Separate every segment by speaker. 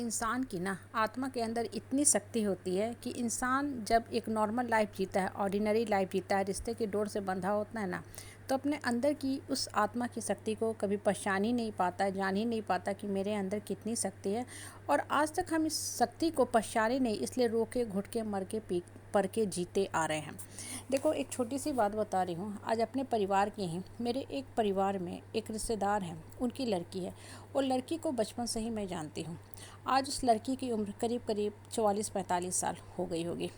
Speaker 1: इंसान की ना आत्मा के अंदर इतनी शक्ति होती है कि इंसान जब एक नॉर्मल लाइफ जीता है, ऑर्डिनरी लाइफ जीता है, रिश्ते की डोर से बंधा होता है ना, तो अपने अंदर की उस आत्मा की शक्ति को कभी पहचान ही नहीं पाता, जान ही नहीं पाता कि मेरे अंदर कितनी शक्ति है। और आज तक हम इस शक्ति को पहचाने नहीं, इसलिए रो के घुट के मर के पी पढ़ के जीते आ रहे हैं। देखो, एक छोटी सी बात बता रही हूँ, आज अपने परिवार की ही। मेरे एक परिवार में एक रिश्तेदार हैं, उनकी लड़की है और लड़की को बचपन से ही मैं जानती हूँ। आज उस लड़की की उम्र करीब करीब 44-45 साल हो गई होगी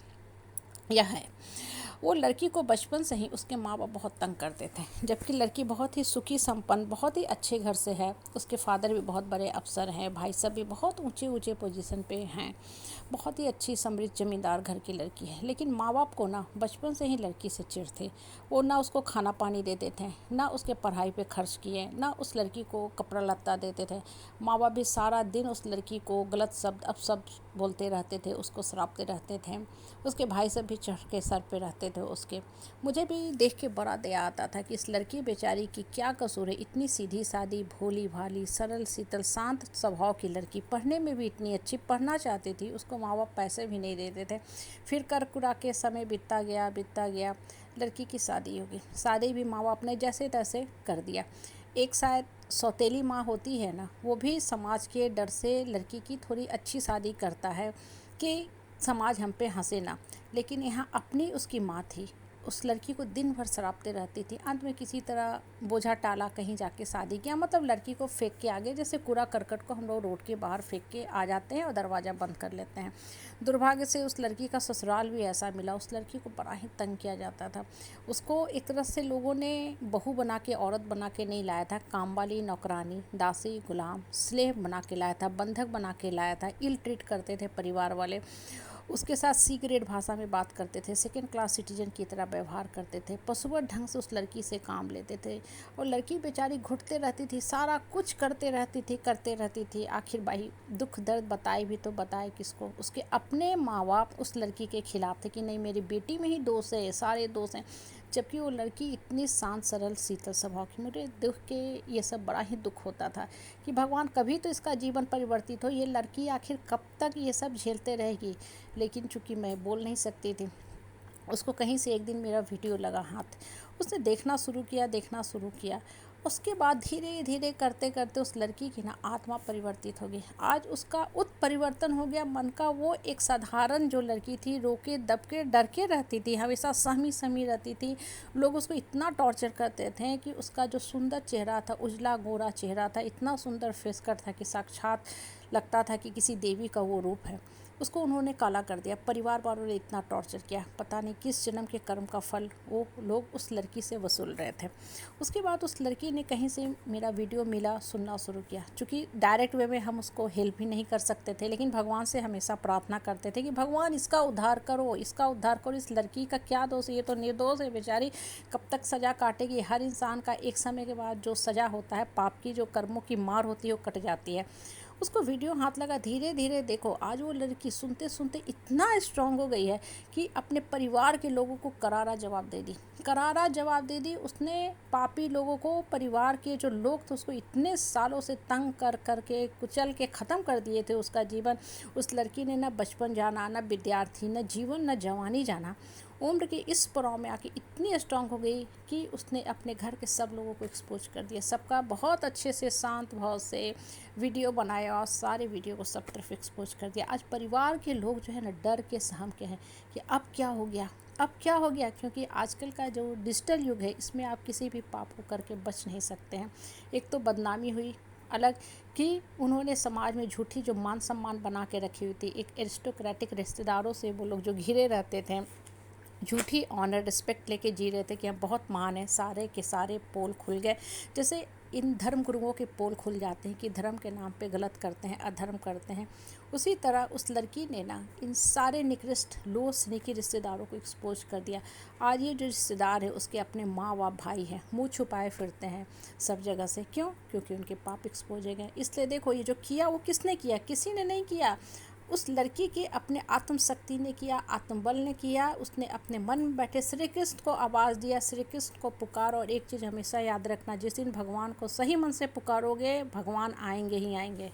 Speaker 1: या है। वो लड़की को बचपन से ही उसके माँ बाप बहुत तंग करते थे, जबकि लड़की बहुत ही सुखी संपन्न, बहुत ही अच्छे घर से है। उसके फादर भी बहुत बड़े अफसर हैं, भाई सब भी बहुत ऊंचे ऊंचे पोजीशन पे हैं। बहुत ही अच्छी समृद्ध जमींदार घर की लड़की है, लेकिन माँ बाप को ना बचपन से ही लड़की से चिढ़ थे। वो ना उसको खाना पानी देते थे, ना उसके पढ़ाई पे खर्च किए, ना उस लड़की को कपड़ा लत्ता देते थे। माँ बाप भी सारा दिन उस लड़की को गलत शब्द अपशब्द बोलते रहते थे, उसको श्रापते रहते थे। उसके भाई सब भी चढ़ के सर पे रहते थे उसके। मुझे भी देख के बड़ा दया आता था कि इस लड़की बेचारी की क्या कसूर है। इतनी सीधी सादी, भोली भाली, सरल शीतल, शांत स्वभाव की लड़की, पढ़ने में भी इतनी अच्छी, पढ़ना चाहती थी, उसको माँ बाप पैसे भी नहीं देते थे। फिर कर कुरा के समय बीतता गया। लड़की की शादी होगी, शादी भी माँ बाप ने जैसे तैसे कर दिया। एक शायद सौतेली माँ होती है ना, वो भी समाज के डर से लड़की की थोड़ी अच्छी शादी करता है कि समाज हम पे हंसे ना। लेकिन यहाँ अपनी उसकी माँ थी, उस लड़की को दिन भर शराबते रहती थी। अंत में किसी तरह बोझा टाला, कहीं जाके शादी किया। मतलब लड़की को फेंक के आगे, जैसे कूड़ा करकट को हम लोग रोड के बाहर फेंक के आ जाते हैं और दरवाज़ा बंद कर लेते हैं। दुर्भाग्य से उस लड़की का ससुराल भी ऐसा मिला। उस लड़की को बड़ा ही तंग किया जाता था। उसको एक तरह से लोगों ने बहू बना के, औरत बना के नहीं लाया था, काम वाली, नौकरानी, दासी, गुलाम, स्लेव बना के लाया था, बंधक बना के लाया था। इल ट्रीट करते थे परिवार वाले। उसके साथ सी ग्रेड भाषा में बात करते थे, सेकेंड क्लास सिटीजन की तरह व्यवहार करते थे, पशुवत ढंग से उस लड़की से काम लेते थे। और लड़की बेचारी घुटते रहती थी, सारा कुछ करते रहती थी। आखिर भाई दुख दर्द बताए भी तो बताए किसको। उसके अपने माँ बाप उस लड़की के खिलाफ थे कि नहीं, मेरी बेटी में ही दोष है, सारे दोष हैं। जबकि वो लड़की इतनी शांत सरल शीतल स्वभाव की। मुझे देख के ये सब बड़ा ही दुख होता था कि भगवान कभी तो इसका जीवन परिवर्तित हो। ये लड़की आखिर कब तक ये सब झेलते रहेगी। लेकिन चूंकि मैं बोल नहीं सकती थी, उसको कहीं से एक दिन मेरा वीडियो लगा हाथ, उसने देखना शुरू किया। उसके बाद धीरे धीरे करते करते उस लड़की की ना आत्मा परिवर्तित हो गई। आज उसका उत्परिवर्तन हो गया मन का। वो एक साधारण जो लड़की थी, रोके दब के डर के रहती थी, हमेशा सहमी सहमी रहती थी। लोग उसको इतना टॉर्चर करते थे कि उसका जो सुंदर चेहरा था, उजला गोरा चेहरा था, इतना सुंदर फेस कट था कि साक्षात लगता था कि किसी देवी का वो रूप है। उसको उन्होंने काला कर दिया। परिवार वालों ने इतना टॉर्चर किया, पता नहीं किस जन्म के कर्म का फल वो लोग उस लड़की से वसूल रहे थे। उसके बाद उस लड़की ने कहीं से मेरा वीडियो मिला, सुनना शुरू किया। चूँकि डायरेक्ट वे में हम उसको हेल्प भी नहीं कर सकते थे, लेकिन भगवान से हमेशा प्रार्थना करते थे कि भगवान इसका उद्धार करो, इस लड़की का क्या दोष है, ये तो निर्दोष है बेचारी, कब तक सज़ा काटेगी। हर इंसान का एक समय के बाद जो सज़ा होता है, पाप की जो कर्मों की मार होती है, वो कट जाती है। उसको वीडियो हाथ लगा। धीरे धीरे देखो, आज वो लड़की सुनते सुनते इतना स्ट्रांग हो गई है कि अपने परिवार के लोगों को करारा जवाब दे दी उसने। पापी लोगों को, परिवार के जो लोग थे, उसको इतने सालों से तंग कर करके कुचल के ख़त्म कर दिए थे उसका जीवन। उस लड़की ने ना बचपन जाना, ना विद्यार्थी, न जीवन, न जवानी जाना। उम्र के इस पड़ाव में आके इतनी स्ट्रांग हो गई कि उसने अपने घर के सब लोगों को एक्सपोज कर दिया। सबका बहुत अच्छे से शांत भाव से वीडियो बनाया और सारे वीडियो को सब तरफ एक्सपोज कर दिया। आज परिवार के लोग जो है ना डर के सहम के हैं कि अब क्या हो गया। क्योंकि आजकल का जो डिजिटल युग है, इसमें आप किसी भी पाप को करके बच नहीं सकते हैं। एक तो बदनामी हुई अलग कि उन्होंने समाज में झूठी जो मान सम्मान बना के रखी हुई थी, एक एरिस्टोक्रेटिक रिश्तेदारों से वो लोग जो घिरे रहते थे, झूठी ऑनर रिस्पेक्ट लेके जी रहे थे कि हम बहुत महान हैं। सारे के सारे पोल खुल गए, जैसे इन धर्म गुरुओं के पोल खुल जाते हैं कि धर्म के नाम पे गलत करते हैं, अधर्म करते हैं। उसी तरह उस लड़की ने ना इन सारे निकृष्ट लो श्रेणी के रिश्तेदारों को एक्सपोज कर दिया। आज ये जो रिश्तेदार है, उसके अपने माँ व भाई हैं, मुँह छुपाए फिरते हैं सब जगह से। क्यों? क्योंकि उनके पाप एक्सपोज हो गए। इसलिए देखो, ये जो किया वो किसने किया? किसी ने नहीं किया। उस लड़की के अपने आत्मशक्ति ने किया, आत्मबल ने किया। उसने अपने मन में बैठे श्री कृष्ण को आवाज़ दिया, श्री कृष्ण को पुकार। और एक चीज़ हमेशा याद रखना, जिस दिन भगवान को सही मन से पुकारोगे, भगवान आएंगे ही आएंगे।